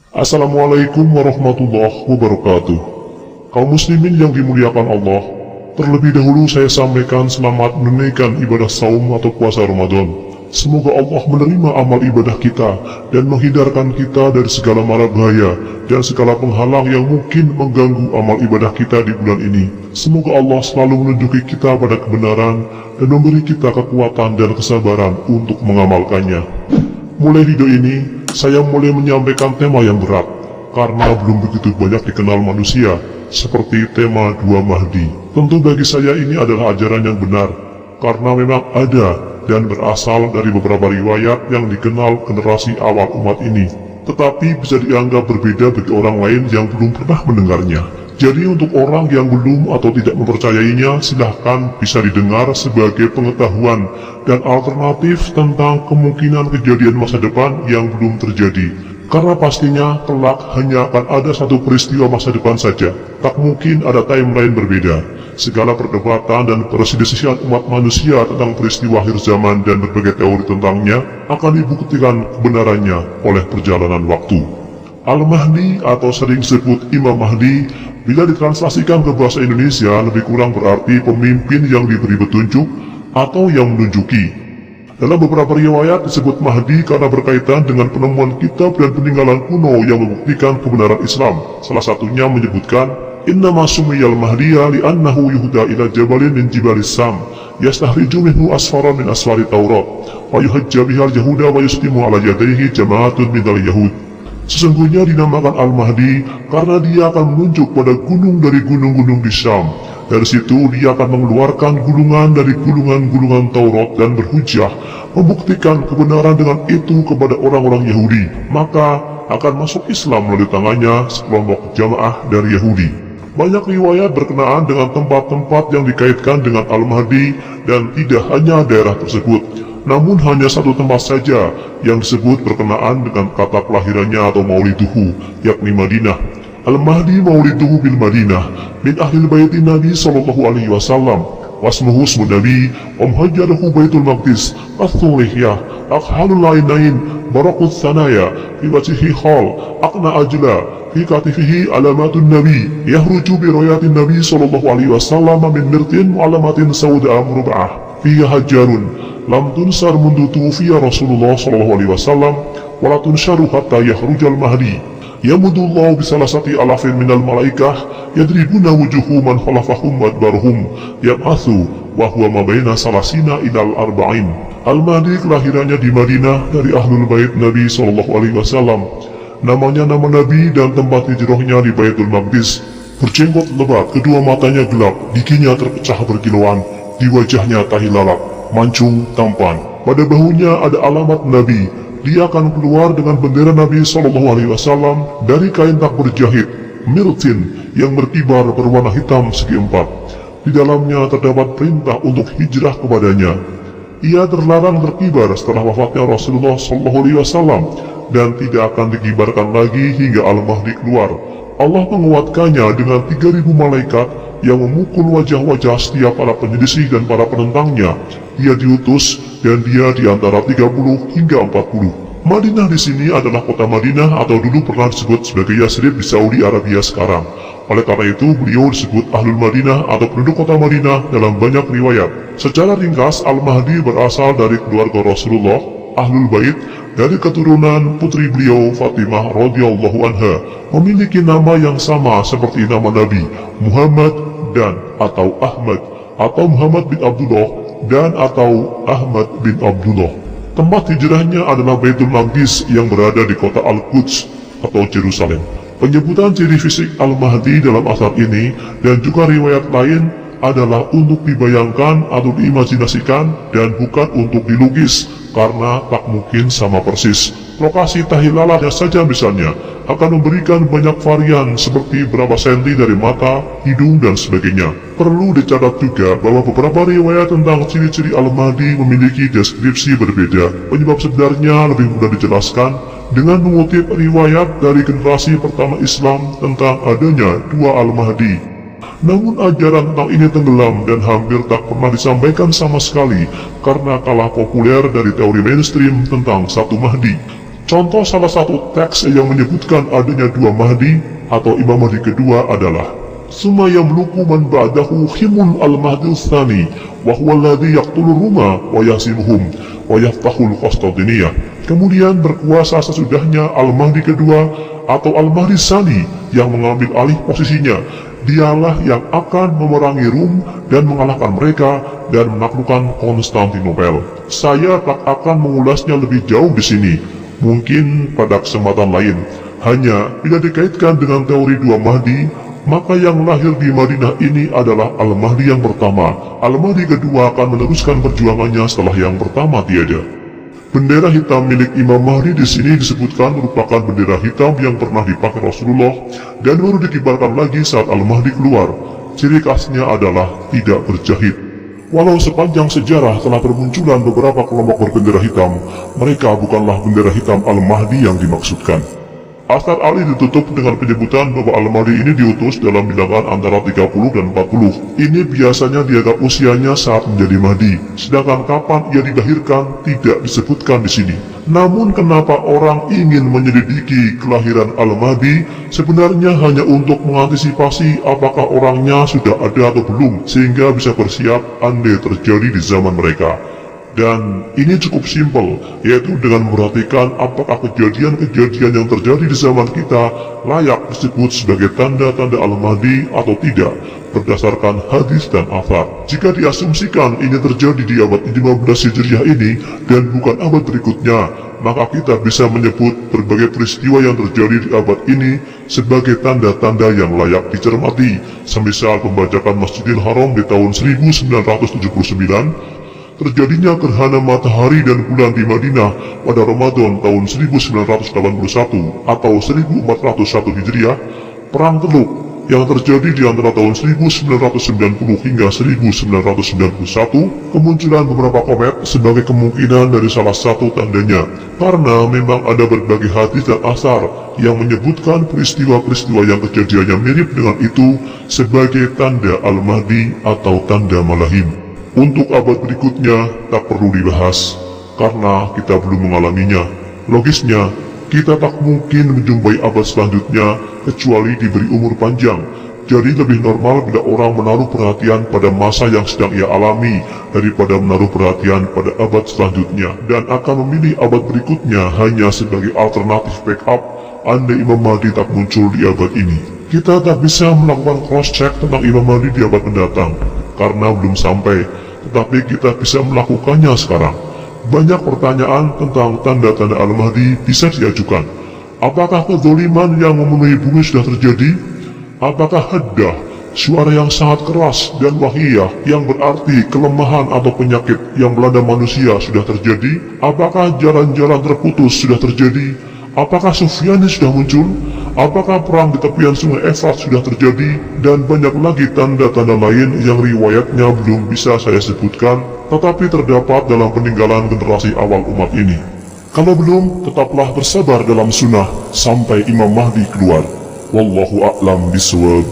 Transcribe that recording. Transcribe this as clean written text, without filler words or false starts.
Assalamualaikum warahmatullahi wabarakatuh. Kaum muslimin yang dimuliakan Allah, terlebih dahulu saya sampaikan selamat menunaikan ibadah saum atau puasa Ramadan. Semoga Allah menerima amal ibadah kita dan menghindarkan kita dari segala mara bahaya dan segala penghalang yang mungkin mengganggu amal ibadah kita di bulan ini. Semoga Allah selalu menunjuki kita pada kebenaran dan memberi kita kekuatan dan kesabaran untuk mengamalkannya. Mulai video ini, saya mulai menyampaikan tema yang berat, karena belum begitu banyak dikenal manusia, seperti tema Dua Mahdi. Tentu bagi saya ini adalah ajaran yang benar, karena memang ada dan berasal dari beberapa riwayat yang dikenal generasi awal umat ini, tetapi bisa dianggap berbeda bagi orang lain yang belum pernah mendengarnya. Jadi untuk orang yang belum atau tidak mempercayainya, silahkan bisa didengar sebagai pengetahuan dan alternatif tentang kemungkinan kejadian masa depan yang belum terjadi. Karena pastinya kelak hanya akan ada satu peristiwa masa depan saja, tak mungkin ada timeline berbeda. Segala perdebatan dan perselisihan umat manusia tentang peristiwa akhir zaman dan berbagai teori tentangnya akan dibuktikan kebenarannya oleh perjalanan waktu. Al-Mahdi atau sering disebut Imam Mahdi, bila ditranslasikan ke bahasa Indonesia lebih kurang berarti pemimpin yang diberi petunjuk atau yang menunjuki. Dalam beberapa riwayat disebut Mahdi karena berkaitan dengan penemuan kitab dan peninggalan kuno yang membuktikan kebenaran Islam. Salah satunya menyebutkan, Innama sumiyal mahdiya li'annahu yuhda ila jabalin min jibalis sam, yastahriju minhu asfara min asfari Taurat, wa yuhajja bihal yahuda wa yuslimu ala yadaihi jama'atun minal yahud. Sesungguhnya dinamakan Al-Mahdi karena dia akan menunjuk pada gunung dari gunung-gunung di Syam. Dari situ dia akan mengeluarkan gulungan dari gulungan-gulungan Taurat dan berhujjah, membuktikan kebenaran dengan itu kepada orang-orang Yahudi. Maka akan masuk Islam melalui tangannya sekelompok jamaah dari Yahudi. Banyak riwayat berkenaan dengan tempat-tempat yang dikaitkan dengan Al-Mahdi dan tidak hanya daerah tersebut, namun hanya satu tempat saja yang disebut berkenaan dengan kata kelahirannya atau mauliduhu, yakni Madinah. Al-Mahdi mauliduhu bil Madinah min ahlil baitin Nabi sallallahu alaihi wasallam wasmuhu ismu Nabi muhajjaruhu baitul maqdis as-sulihiyah akhalul lainain barakut sanaya fi wajhihi khal aqna ajla fi katifihi alamatun Nabi yahruju bi royatin Nabi sallallahu alaihi wasallam min mirtin mu'alamatin sawda murub'ah fiha hajjarun lam tunsar mundu tufiya Rasulullah sallallahu alaihi wasallam wala tunsharu hatta yahrujal mahdi yamudullahu bisalasati alafin minal malaikah yadribuna wujuhu man khalafahum wadbaruhum yab'athu wa huwa mabaina salasina ilal arba'in. Al-Mahdi kelahirannya di Madinah dari Ahlul Bait Nabi SAW. Namanya nama Nabi dan tempat hijrahnya di Baitul Maqdis. Berjenggot lebat, kedua matanya gelap, giginya terpecah berkilauan, di wajahnya tahi lalat, mancung, tampan. Pada bahunya ada alamat Nabi. Dia akan keluar dengan bendera Nabi SAW dari kain tak berjahit, mirtin, yang berkibar berwarna hitam segi empat. Di dalamnya terdapat perintah untuk hijrah kepadanya. Ia terlarang berkibar setelah wafatnya Rasulullah SAW dan tidak akan dikibarkan lagi hingga Al-Mahdi keluar. Allah menguatkannya dengan 3.000 malaikat yang memukul wajah-wajah setiap para penyelisih dan para penentangnya. Dia diutus dan dia di antara 30 hingga 40. Madinah di sini adalah kota Madinah atau dulu pernah disebut sebagai Yasrib di Saudi Arabia sekarang. Oleh karena itu beliau disebut Ahlul Madinah atau penduduk kota Madinah dalam banyak riwayat. Secara ringkas, Al-Mahdi berasal dari keluarga Rasulullah, Ahlul Bait, dari keturunan putri beliau Fatimah radhiyallahu anha, memiliki nama yang sama seperti nama Nabi, Muhammad dan atau Ahmad, atau Muhammad bin Abdullah dan atau Ahmad bin Abdullah. Tempat hijrahnya adalah Baitul Maqdis yang berada di kota Al-Quds atau Jerusalem. Penyebutan ciri fisik Al-Mahdi dalam asar ini dan juga riwayat lain adalah untuk dibayangkan atau diimajinasikan dan bukan untuk dilukis, karena tak mungkin sama persis. Lokasi tahi lalatnya saja misalnya akan memberikan banyak varian seperti berapa senti dari mata, hidung dan sebagainya. Perlu dicatat juga bahwa beberapa riwayat tentang ciri-ciri Al-Mahdi memiliki deskripsi berbeda. Penyebab sebenarnya lebih mudah dijelaskan dengan mengutip riwayat dari generasi pertama Islam tentang adanya dua Al-Mahdi. Namun ajaran tentang ini tenggelam dan hampir tak pernah disampaikan sama sekali karena kalah populer dari teori mainstream tentang satu Mahdi. Contoh salah satu teks yang menyebutkan adanya dua Mahdi atau Imam Mahdi kedua adalah Summa yamluku man ba'dahu himul al-Mahdi tsani wa huwa alladhi yaqtulu Ruma wa yasimuhum wa yaftahul Qastadiniyah. Kemudian berkuasa sesudahnya Al-Mahdi kedua atau Al-Mahdi Tsani yang mengambil alih posisinya. Dialah yang akan memerangi Rum dan mengalahkan mereka dan menaklukkan Konstantinopel. Saya tak akan mengulasnya lebih jauh di sini, mungkin pada kesempatan lain. Hanya bila dikaitkan dengan teori dua Mahdi, maka yang lahir di Madinah ini adalah Al-Mahdi yang pertama. Al-Mahdi kedua akan meneruskan perjuangannya setelah yang pertama tiada. Bendera hitam milik Imam Mahdi di sini disebutkan merupakan bendera hitam yang pernah dipakai Rasulullah dan baru dikibarkan lagi saat Al-Mahdi keluar. Ciri khasnya adalah tidak berjahit. Walau sepanjang sejarah telah bermunculan beberapa kelompok berbendera hitam, mereka bukanlah bendera hitam Al-Mahdi yang dimaksudkan. Asar Ali ditutup dengan penyebutan bahwa Al-Mahdi ini diutus dalam bilangan antara 30 dan 40. Ini biasanya dianggap usianya saat menjadi Mahdi, sedangkan kapan ia dilahirkan tidak disebutkan di sini. Namun kenapa orang ingin menyelidiki kelahiran Al-Mahdi? Sebenarnya hanya untuk mengantisipasi apakah orangnya sudah ada atau belum, sehingga bisa bersiap andai terjadi di zaman mereka. Dan ini cukup simpel, yaitu dengan memperhatikan apakah kejadian-kejadian yang terjadi di zaman kita layak disebut sebagai tanda-tanda Al-Mahdi atau tidak, berdasarkan hadis dan athar. Jika diasumsikan ini terjadi di abad 15 Hijriah ini dan bukan abad berikutnya, maka kita bisa menyebut berbagai peristiwa yang terjadi di abad ini sebagai tanda-tanda yang layak dicermati, semisal pembajakan Masjidil Haram di tahun 1979, terjadinya gerhana matahari dan bulan di Madinah pada Ramadan tahun 1981 atau 1401 Hijriah, Perang Teluk yang terjadi di antara tahun 1990 hingga 1991, kemunculan beberapa komet sebagai kemungkinan dari salah satu tandanya, karena memang ada berbagai hadis dan asar yang menyebutkan peristiwa-peristiwa yang kejadiannya mirip dengan itu sebagai tanda Al-Mahdi atau tanda Malahim. Untuk abad berikutnya tak perlu dibahas, karena kita belum mengalaminya. Logisnya, kita tak mungkin menjumpai abad selanjutnya kecuali diberi umur panjang. Jadi lebih normal bila orang menaruh perhatian pada masa yang sedang ia alami daripada menaruh perhatian pada abad selanjutnya, dan akan memilih abad berikutnya hanya sebagai alternatif backup andai Imam Mahdi tak muncul di abad ini. Kita tak bisa melakukan cross-check tentang Imam Mahdi di abad mendatang, karena belum sampai, tetapi kita bisa melakukannya sekarang. Banyak pertanyaan tentang tanda-tanda Al-Mahdi bisa diajukan. Apakah kezaliman yang memenuhi bumi sudah terjadi? Apakah haddah, suara yang sangat keras dan wahiyah yang berarti kelemahan atau penyakit yang melanda manusia sudah terjadi? Apakah jalan-jalan terputus sudah terjadi? Apakah Sufyanis sudah muncul? Apakah perang di tepian sungai Efrat sudah terjadi? Dan banyak lagi tanda-tanda lain yang riwayatnya belum bisa saya sebutkan, tetapi terdapat dalam peninggalan generasi awal umat ini. Kalau belum, tetaplah bersabar dalam sunnah sampai Imam Mahdi keluar. Wallahu a'lam bishawab.